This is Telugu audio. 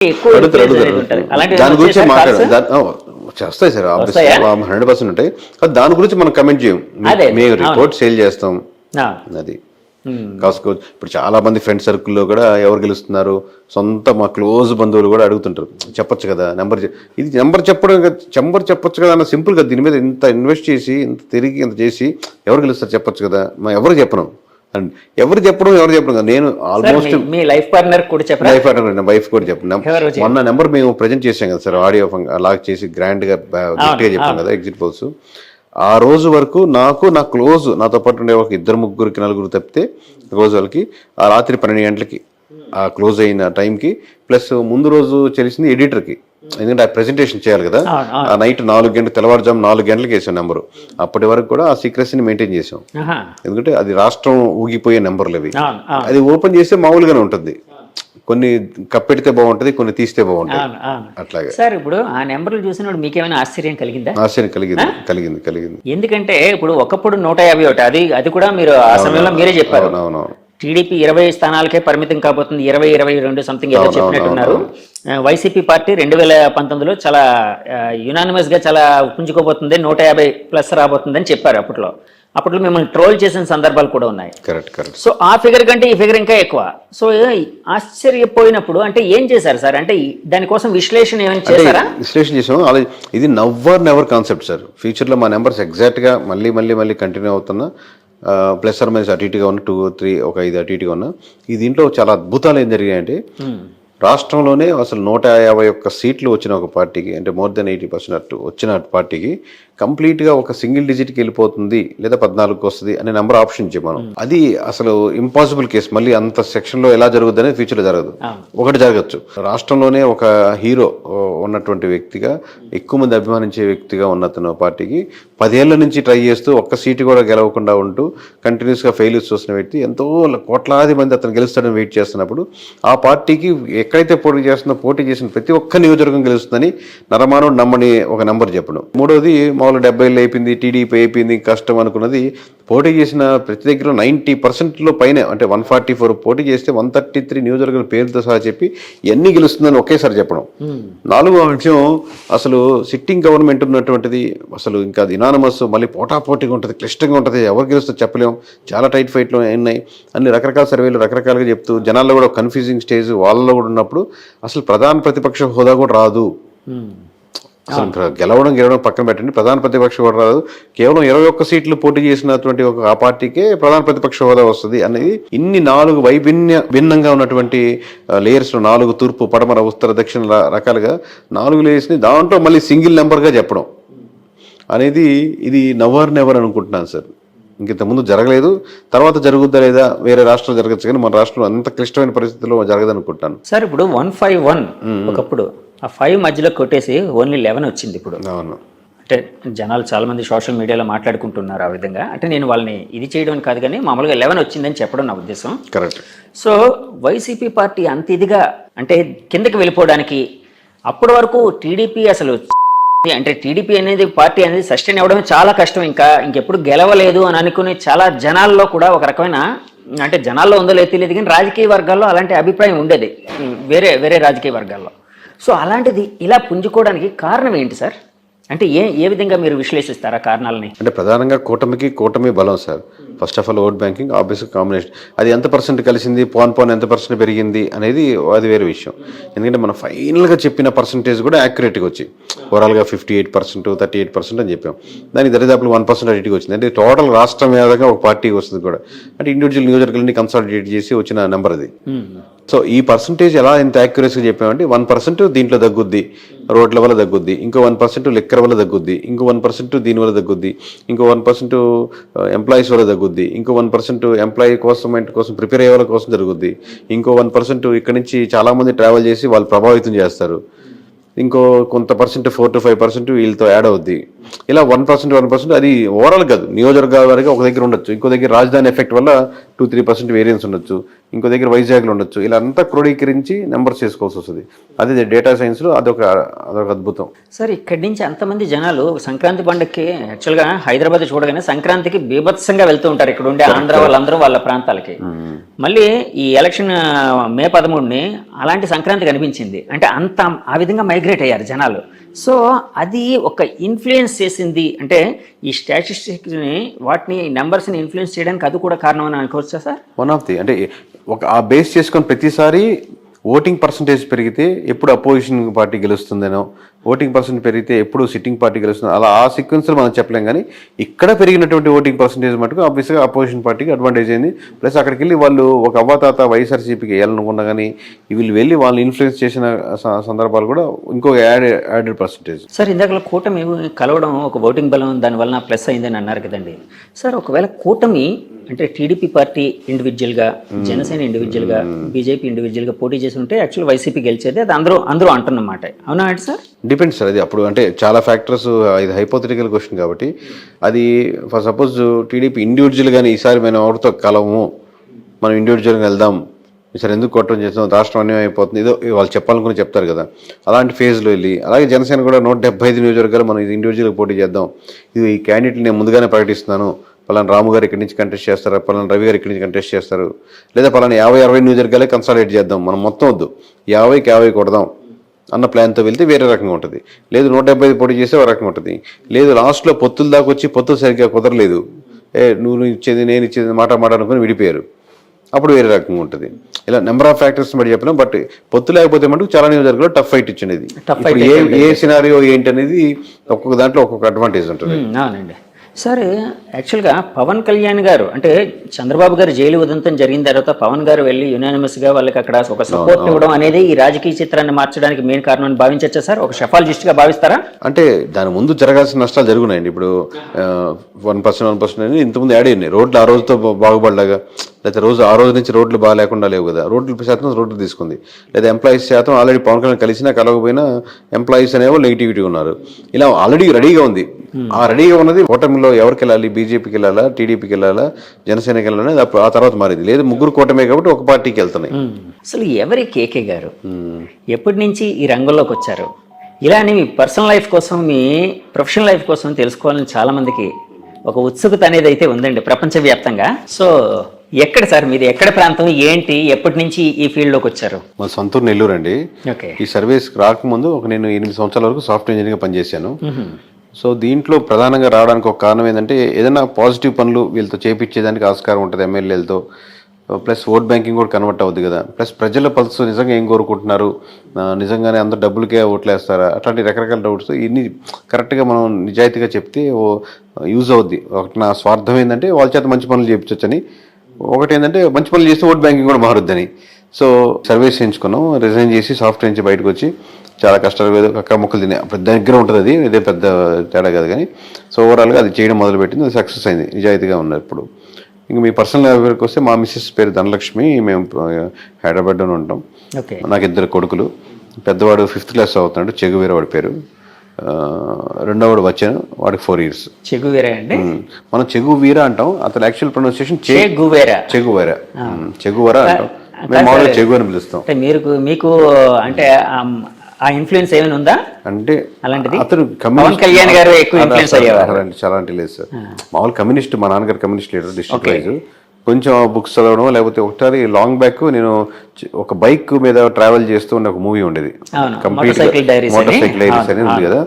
ఎక్కువ దాని గురించి చేస్తాయి సార్, 100% ఉంటాయి. దాని గురించి మనం కమెంట్ చేయం, మేము రిపోర్ట్ సేల్ చేస్తాం. అది కాసుకోవచ్చు. ఇప్పుడు చాలా మంది ఫ్రెండ్ సర్కిల్లో కూడా ఎవరు గెలుస్తున్నారు, సొంత మా క్లోజ్ బంధువులు కూడా అడుగుతుంటారు, చెప్పొచ్చు కదా నెంబర్, ఇది నెంబర్ చెప్పొచ్చు కదా అన్న సింపుల్ గా. దీని మీద ఇంత ఇన్వెస్ట్ చేసి ఇంత తిరిగి ఇంత చేసి ఎవరు గెలుస్తారు చెప్పొచ్చు కదా, ఎవరు చెప్పను అండ్ ఎవరు చెప్పడం కదా. నేను ఆల్మోస్ట్ మీ లైఫ్ పార్ట్నర్ వైఫ్ కూడా చెప్పను. మొన్న నెంబర్ మేము ప్రజెంట్ చేసాం కదా సార్, ఆడియో లాగ్ చేసి గ్రాండ్ గా గట్టిగా చెప్పాం కదా ఎగ్జిట్ పోల్స్. ఆ రోజు వరకు నాకు నా క్లోజ్, నాతో పాటు ఉండే ఒక 2-3 4 తప్పితే రోజు వాళ్ళకి ఆ రాత్రి 12 గంటలకి ఆ క్లోజ్ అయిన టైంకి, ప్లస్ ముందు రోజు తెలిసింది ఎడిటర్కి, ఎందుకంటే ఆ ప్రెజెంటేషన్ చేయాలి కదా. ఆ నైట్ 4 గంటలు, తెల్లవారుజాము 4 గంటలకు వేసాం నెంబరు. అప్పటి వరకు కూడా ఆ సీక్రెసీని మెయింటైన్ చేసాం, ఎందుకంటే అది రాష్ట్రం ఊగిపోయే నెంబర్లు అవి. అది ఓపెన్ చేస్తే మామూలుగానే ఉంటుంది, కొన్ని కప్పెడితే బాగుంటది, కొన్ని తీస్తే బాగుంటుంది అట్లాగే. సార్ ఇప్పుడు ఆ నెంబర్లు చూసినప్పుడు మీకేమైనా ఆశ్చర్యం కలిగిందా? ఆశ్చర్యం కలిగింది. ఎందుకంటే ఇప్పుడు ఒకప్పుడు 151, అది కూడా మీరు ఆ సమయంలో మీరే చెప్పారు. టీడీపీ 20 స్థానాలకే పరిమితం కాబోతుంది, 20-22 సంథింగ్ ఏదో చెప్పినట్టున్నారు. వైసీపీ పార్టీ 2019లో చాలా యునానిమస్ గా చాలా పుంజుకోబోతుంది, 150+ రాబోతుంది అని చెప్పారు అప్పట్లో మిమ్మల్ని ట్రోల్ చేసిన సందర్భాలు కూడా ఉన్నాయి. కరెక్ట్. సో ఆ ఫిగర్ కంటే ఈ ఫిగర్ ఇంకా ఎక్కువ. సో ఆశ్చర్యపోయినప్పుడు అంటే ఏం చేశారు సార్? అంటే దానికోసం విశ్లేషణ ఏమైనా చేశారా? విశ్లేషణ చేసాం. ఇది నెవర్ కాన్సెప్ట్ సార్. ఫ్యూచర్ లో మా నెంబర్స్ ఎగ్జాక్ట్ గా మళ్ళీ కంటిన్యూ అవుతున్నా, ప్లస్ ఆర్ మైనస్ అటు ఇటుగా ఉన్న 2-3 ఒక 5 అటు ఇటుగా ఉన్నా. ఈ దీంట్లో చాలా అద్భుతాలు ఏం జరిగాయంటే, రాష్ట్రంలోనే అసలు 151 సీట్లు వచ్చిన ఒక పార్టీకి, అంటే మోర్ దెన్ 80% వచ్చిన పార్టీకి కంప్లీట్గా ఒక సింగిల్ డిజిట్కి వెళ్ళిపోతుంది, లేదా 14కి వస్తుంది అనే నెంబర్ ఆప్షన్ ఇచ్చాం మనం. అది అసలు ఇంపాసిబుల్ కేసు. మళ్ళీ అంత సెక్షన్లో ఎలా జరుగుతుంది అనేది ఫ్యూచర్లో జరగదు. ఒకటి జరగచ్చు, రాష్ట్రంలోనే ఒక హీరో ఉన్నటువంటి వ్యక్తిగా, ఎక్కువ మంది అభిమానించే వ్యక్తిగా ఉన్న పార్టీకి 10 ఏళ్ల నుంచి ట్రై చేస్తూ ఒక్క సీటు కూడా గెలవకుండా ఉంటూ కంటిన్యూస్గా ఫెయిల్యూర్స్ చూసిన వ్యక్తి, ఎంతో కోట్లాది మంది అతను గెలుస్తాడని వెయిట్ చేస్తున్నప్పుడు, ఆ పార్టీకి ఎక్కడైతే పోటీ చేసిన ప్రతి ఒక్క నియోజకవర్గం గెలుస్తుందని నరమానవుడు నమ్మని ఒక నెంబర్ చెప్పడం. మూడోది, మామూలు 70 అయిపోయింది, టీడీపీ అయిపోయింది, కష్టం అనుకున్నది, పోటీ చేసిన ప్రతి దగ్గర 90% పైన, అంటే 144 పోటీ చేస్తే 133 నియోజకవర్గాల పేరుతో సహా చెప్పి ఎన్ని గెలుస్తుందని ఒకేసారి చెప్పడం. 4వ విషయం, అసలు సిట్టింగ్ గవర్నమెంట్ ఉన్నటువంటిది అసలు ఇంకా ఇనానమస్, మళ్ళీ పోటాపోటీగా ఉంటుంది, క్లిష్టంగా ఉంటుంది, ఎవరు గెలుస్తుందో చెప్పలేం, చాలా టైట్ ఫైట్లు ఉన్నాయి, అన్ని రకరకాల సర్వేలు రకరకాలుగా చెప్తూ జనాల్లో కూడా కన్ఫ్యూజింగ్ స్టేజ్ వాళ్ళలో కూడా ఉన్నప్పుడు అసలు ప్రధాన ప్రతిపక్ష హోదా కూడా రాదు. అసలు గెలవడం పక్కన పెట్టండి, ప్రధాన ప్రతిపక్ష హోదా రాదు, కేవలం 21 సీట్లు పోటీ చేసినటువంటి ఆ పార్టీకే ప్రధాన ప్రతిపక్ష హోదా వస్తుంది అనేది. ఇన్ని 4 భిన్నంగా ఉన్నటువంటి లేయర్స్, 4 తూర్పు, పడమర, ఉత్తర, దక్షిణ రకాలుగా 4 లేయర్స్ని దాంట్లో మళ్ళీ సింగిల్ నెంబర్గా చెప్పడం అనేది, ఇది నెవర్ అనుకుంటున్నాను సార్. ఇంత ముందు జరగలేదు, తర్వాత జరుగుద్దా లేదా వేరే రాష్ట్రాలు జరగచ్చు, కానీ మన రాష్ట్రంలో అంత క్లిష్టమైన పరిస్థితుల్లో జరగదనుకుంటాను సార్. ఇప్పుడు 151 ఒకప్పుడు ఆ 5 మధ్యలో కొట్టేసి ఓన్లీ 11 వచ్చింది ఇప్పుడు. అవును, అంటే జనాలు చాలా మంది సోషల్ మీడియాలో మాట్లాడుకుంటున్నారు ఆ విధంగా. అంటే నేను వాళ్ళని ఇది చేయడం కాదు, కానీ మామూలుగా 11 వచ్చిందని చెప్పడం నా ఉద్దేశం. కరెక్ట్. సో వైసీపీ పార్టీ అంత ఇదిగా అంటే కిందకి వెళ్ళిపోవడానికి, అప్పటి వరకు టీడీపీ అసలు, అంటే టీడీపీ అనేది పార్టీ అనేది సస్టైన్ అవ్వడం చాలా కష్టం, ఇంకెప్పుడు గెలవలేదు అని అనుకునే చాలా జనాల్లో కూడా ఒక రకమైన, అంటే జనాల్లో ఉందో లేదో తెలియదు కానీ రాజకీయ వర్గాల్లో అలాంటి అభిప్రాయం ఉండేది వేరే రాజకీయ వర్గాల్లో. సో అలాంటిది ఇలా పుంజుకోవడానికి కారణం ఏంటి సార్? అంటే ఏ విధంగా మీరు విశ్లేషిస్తారా కారణాలని? అంటే ప్రధానంగా కూటమి బలం sir. First of all vote banking, obvious combination, అది ఎంత % కలిసింది, పోన్ ఎంత % పెరిగింది అనేది అది వేరే విషయం. ఎందుకంటే మనం ఫైనల్గా చెప్పిన పర్సంటేజ్ కూడా యాక్యురేట్గా వచ్చి ఓవరాల్గా 58%, 38% అని చెప్పాం. దానికి దరిదాపులు 1% అడిటికి వచ్చింది. అంటే టోటల్ రాష్ట్రం మీదగా ఒక పార్టీకి వస్తుంది కూడా, అంటే ఇండివిజువల్ నియోజకవర్గాలని కన్సాలిడేట్ చేసి వచ్చిన నెంబర్ అది. సో ఈ పర్సంటేజ్ ఎలా ఇంత యాక్యురసీగా చెప్పామంటే, 1% దీంట్లో తగ్గుద్ది, రోడ్ల వల్ల తగ్గుద్ది, ఇంకో 1% లిక్కర్ వల్ల తగ్గుద్ది, ఇంకో 1% దీని వల్ల తగ్గుద్ది, ఇంకో 1% ఎంప్లాయీస్ వల్ల తగ్గుద్ది, ఇంకో 1% ఎంప్లాయీ కోసం ప్రిపేర్ అయ్యే వాళ్ళ కోసం జరుగుద్ది, ఇంకో 1% ఇక్కడ నుంచి చాలామంది ట్రావెల్ చేసి వాళ్ళు ప్రభావితం చేస్తారు, ఇంకో కొంత % 4-5% వీళ్ళతో యాడ్ అవుద్ది. ఇలా 1% అది ఓవరాల్ కాదు, నియోజకవర్గాల వరకు ఒక దగ్గర ఉండొచ్చు, ఇంకో దగ్గర రాజధాని ఎఫెక్ట్ వల్ల 2-3% వేరియన్స్ ఉండొచ్చు, ఇంకో దగ్గర వైజాగ్లో ఉండొచ్చు. ఇలా అంతా క్రోడీకరించి నెంబర్స్ చేసుకోవాల్సి వస్తుంది. అదే డేటా సైన్స్లో అదొక అద్భుతం. సార్ ఇక్కడి నుంచి అంతమంది జనాలు సంక్రాంతి పండుగకి యాక్చువల్గా హైదరాబాద్ చూడగానే సంక్రాంతికి బీభత్సంగా వెళ్తూ ఉంటారు ఇక్కడ ఉండే ఆంధ్ర వాళ్ళందరూ వాళ్ళ ప్రాంతాలకి. మళ్ళీ ఈ ఎలక్షన్ మే 13ని అలాంటి సంక్రాంతి కనిపించింది. అంటే అంత ఆ విధంగా మైగ్రేట్ అయ్యారు జనాలు. సో అది ఒక ఇన్ఫ్లుయెన్స్ చేసింది అంటే ఈ స్టాటిస్టిక్స్ని వాటిని నెంబర్స్ని ఇన్ఫ్లుయెన్స్ చేయడానికి అది కూడా కారణం అని అనుకోవచ్చా సార్? వన్ ఆఫ్ ది అంటే ఒక ఆ బేస్ చేసుకొని ప్రతిసారి ఓటింగ్ పర్సంటేజ్ పెరిగితే ఎప్పుడు అపోజిషన్ పార్టీ గెలుస్తుందనో, ఓటింగ్ పర్సెంట్ పెరిగితే ఎప్పుడు సిట్టింగ్ పార్టీ గెలుస్తుందో అలా ఆ సీక్వెన్స్లో మనం చెప్పలేం. కానీ ఇక్కడ పెరిగినటువంటి ఓటింగ్ పర్సంటేజ్ మటుకు ఆబ్వియస్గా అపోజిషన్ పార్టీకి అడ్వాంటేజ్ అయింది. ప్లస్ అక్కడికి వెళ్ళి వాళ్ళు ఒక అవ్వాతాత వైఎస్ఆర్సీపీకి వేయాలనుకున్నా కానీ వీళ్ళు వెళ్ళి వాళ్ళని ఇన్ఫ్లుయెన్స్ చేసిన సందర్భాలు కూడా ఇంకో యాడెడ్ పర్సంటేజ్. సార్ ఇందాక కూటమి కలవడం ఒక ఓటింగ్ బలం దానివల్ల ప్లస్ అయిందని అన్నారు కదండి సార్. ఒకవేళ కూటమి అంటే టీడీపీ పార్టీ ఇండివిజువల్గా, జనసేన ఇండివిజువల్గా, బీజేపీ ఇండివిజువల్గా పోటీ చేసి ఉంటే యాక్చువల్ వైసీపీ గెలిచేది అది అందరూ అంటున్నమాట. అవునా అంటే సార్? Depends sir. అది అప్పుడు అంటే చాలా ఫ్యాక్టర్స్, ఇది హైపోథెటికల్ క్వశ్చన్ కాబట్టి అది ఫర్ సపోజ్ టీడీపీ ఇండివిజువల్గానే ఈసారి మనం ఎవరితో కలవము, మనం ఇండివిజువల్గా వెళ్దాం, ఈసారి ఎందుకు కొట్టడం చేస్తాం, రాష్ట్రం అన్యాయం అయిపోతుంది, ఏదో వాళ్ళు చెప్పాలనుకుని చెప్తారు కదా, అలాంటి ఫేజ్లో వెళ్ళి. అలాగే జనసేన కూడా 175 నియోజకవర్గాలు మనం ఇది ఇండివిజువల్గా పోటీ చేద్దాం, ఇది ఈ క్యాండిడేట్ నేను ముందుగానే ప్రకటిస్తున్నాను, పలానా రాము గారు ఇక్కడి నుంచి కంటెస్ట్ చేస్తారు, పలానా రవి గారు ఇక్కడి నుంచి కంటెస్ట్ చేస్తారు, లేదా పలానా 50-60 నియోజకవర్గాలే కన్సాలిడేట్ చేద్దాం, మనం మొత్తం వద్దు 50కి 50 కొడదాం అన్న ప్లాన్తో వెళ్తే వేరే రకంగా ఉంటుంది. లేదు 175 పోటీ చేస్తే ఒక రకంగా ఉంటుంది. లేదు లాస్ట్లో పొత్తుల దాకా వచ్చి పొత్తులు సరిగ్గా కుదరలేదు, నువ్వు ఇచ్చేది నేను ఇచ్చేది మాట అనుకుని విడిపోయారు, అప్పుడు వేరే రకంగా ఉంటుంది. ఇలా నెంబర్ ఆఫ్ ఫ్యాక్టర్స్ బట్టి చెప్పినాం. బట్ పొత్తు లేకపోతే మటుకు చాలా నియోజకవర్గాల్లో టఫ్ ఫైట్ ఇచ్చింది. ఇప్పుడు ఏ సినారియో ఏంటి అనేది ఒక్కొక్క దాంట్లో ఒక్కొక్క అడ్వాంటేజ్ ఉంటుంది. అవునండి. సరే యాక్చువల్గా పవన్ కళ్యాణ్ గారు అంటే చంద్రబాబు గారు జైలు ఉదంతం జరిగిన తర్వాత పవన్ గారు వెళ్ళి యునానిమస్గా వాళ్ళకి అక్కడ ఒక సపోర్ట్ ఇవ్వడం అనేది ఈ రాజకీయ చిత్రాన్ని మార్చడానికి మెయిన్ కారణం అని భావించచ్చా సార్? ఒక షఫాలజిస్ట్గా భావిస్తారా? అంటే దాని ముందు జరగాల్సిన నష్టాలు జరుగున్నాయండి. ఇప్పుడు 1% అని ఇంతకుముందు యాడ్ అయ్యింది. రోడ్లు ఆ రోజుతో బాగుపడలాగా, లేకపోతే ఆ రోజు నుంచి రోడ్లు బాగా లేకుండా లేవు కదా, రోడ్లు తీసుకుంది. లేదా ఎంప్లాయీస్ శాతం ఆల్రెడీ పవన్ కళ్యాణ్ కలిసినా కలవకపోయినా ఎంప్లాయీస్ అనేవాళ్ళు నెగిటివిటీ ఉన్నారు. ఇలా ఆల్రెడీ రెడీగా ఉంది. ఆ రెడీగా ఉన్నది కూటమిలో ఎవరికి వెళ్ళాలి, బీజేపీకి వెళ్ళాలా, టీడీపీకి వెళ్ళాలా, జనసేనకి వెళ్ళాలని ఆ తర్వాత మారింది. లేదు ముగ్గురు కూటమే కాబట్టి ఒక పార్టీకి వెళ్తున్నాయి. అసలు ఎవరి కేకే గారు ఎప్పటి నుంచి ఈ రంగంలోకి వచ్చారు? ఇలానే మీ పర్సనల్ లైఫ్ కోసం, మీ ప్రొఫెషనల్ లైఫ్ కోసం తెలుసుకోవాలని చాలా మందికి ఒక ఉత్సుకత అనేది అయితే ఉందండి ప్రపంచవ్యాప్తంగా. సో ఎక్కడ సార్ మీది, ఎక్కడ ప్రాంతం, ఏంటి, ఎప్పటి నుంచి ఈ ఫీల్డ్లోకి వచ్చారు? మా సొంతూరు నెల్లూరు అండి. ఈ సర్వీస్కి రాకముందు నేను 8 సంవత్సరాల వరకు సాఫ్ట్వేర్ ఇంజనీర్గా పనిచేశాను. సో దీంట్లో ప్రధానంగా రావడానికి ఒక కారణం ఏంటంటే ఏదైనా పాజిటివ్ పనులు వీళ్ళతో చేపించేదానికి ఆస్కారం ఉంటుంది ఎమ్మెల్యేలతో. ప్లస్ ఓట్ బ్యాంకింగ్ కూడా కన్వర్ట్ అవుతుంది కదా. ప్లస్ ప్రజల పల్స్ నిజంగా ఏం కోరుకుంటున్నారు, నిజంగానే అందరూ డబ్బులకే ఓట్లేస్తారా, అట్లాంటి రకరకాల డౌట్స్ ఇన్ని కరెక్ట్గా మనం నిజాయితీగా చెప్తే యూజ్ అవుద్ది. ఒకటి నా స్వార్థం ఏంటంటే వాళ్ళ చేత మంచి పనులు చేయించవచ్చని, ఒకటి ఏంటంటే మంచి పనులు చేస్తే ఓట్ బ్యాంకింగ్ కూడా మారుద్దని. సో సర్వీస్ చేయించుకున్నాం, రిజైన్ చేసి సాఫ్ట్వేర్ నుంచి బయటకు వచ్చి చాలా కష్టాలు అక్క మొక్కలు తినే పెద్ద దగ్గర ఉంటుంది, అది ఇదే పెద్ద తేడా కాదు. కానీ సో ఓవరాల్గా అది చేయడం మొదలుపెట్టింది, అది సక్సెస్ అయింది, నిజాయితీగా ఉన్నారు. ఇప్పుడు ఇంకా మీ పర్సనల్ లైఫ్కి వస్తే మా మిస్సెస్ పేరు ధనలక్ష్మి, మేము హైదరాబాద్లోనే ఉంటాం. నాకు 2 కొడుకులు. పెద్దవాడు 5th క్లాస్ అవుతున్నాడు, చెగువీర వాడి పేరు. రెండోవాడు వచ్చాను, వాడికి 4 years. చెగువీరా అండి, మనం చెగువీర అంటాం, అతను యాక్చువల్ ప్రొనౌన్సియేషన్ చెగువరా అంటాం, మేము మామూలుగా చెగు అని పిలుస్తాం. మీకు అంటే ఆ ఇన్ఫ్లుయెన్స్ ఏమైనా ఉందా అంటే అలాంటిది? అతను పవన్ కళ్యాణ్ గారు ఎక్కువ ఇన్ఫ్లుయెన్స్ అయ్యేవారు? చాలా లేదు సార్. మామూలు కమ్యూనిస్ట్, మా నాన్నగారు కమ్యూనిస్ట్ లీడర్, డిస్ట్రిక్ట్ వైజ్. కొంచెం బుక్స్ చదవడం, లేకపోతే ఒకసారి లాంగ్ బ్యాక్ నేను ఒక బైక్ మీద ట్రావెల్ చేస్తూ ఉండే ఒక మూవీ ఉండేది, కంప్లీట్ మోటార్ సైకిల్ డైరీస్ అనేది ఉంది కదా.